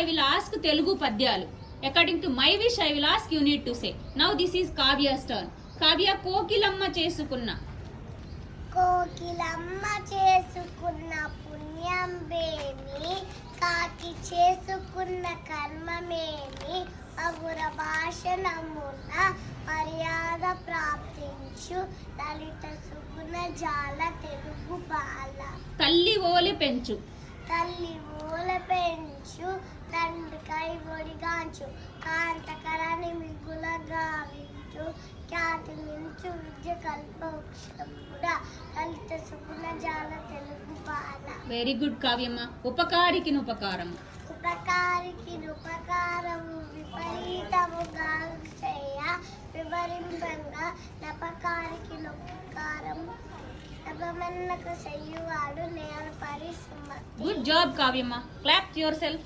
I will ask Telugu పద్యాలు. According to my wish, I will ask, you need to say. Now this is Kavya's turn. Kavya, Kokilamma చేసుకున్న. కోకిలమ్మ చేసుకున్న పుణ్యంబేమి, కాకి చేసుకున్న కర్మమేమి, అగుర భాషణమున మర్యాద ప్రాప్తించు లలిత సుగుణ జాల తెలుగు బాల. తల్లి ఓలె పెంచు. తల్లి ఓల పెంచు తండ్రి కై ఒడిగాంచు, కాంతకరాని మిగుల గావించు, ఖ్యాతి మించు విద్య కల్పవృక్షముడా లలిత సుగుణ జాల తెలుగు బాల. వెరీ గుడ్ కావ్యమ్మ. ఉపకారికి ఉపకారం. ఉపకారికి ఉపకారము విపరీతముగా చేయ, వివరింపంగా నపకారికి ఉపకారము నపమన్నకు చెయ్యువాడు నేను పరిశ్రమ. గుడ్ జాబ్ కావ్యమ్మ. Clap your self.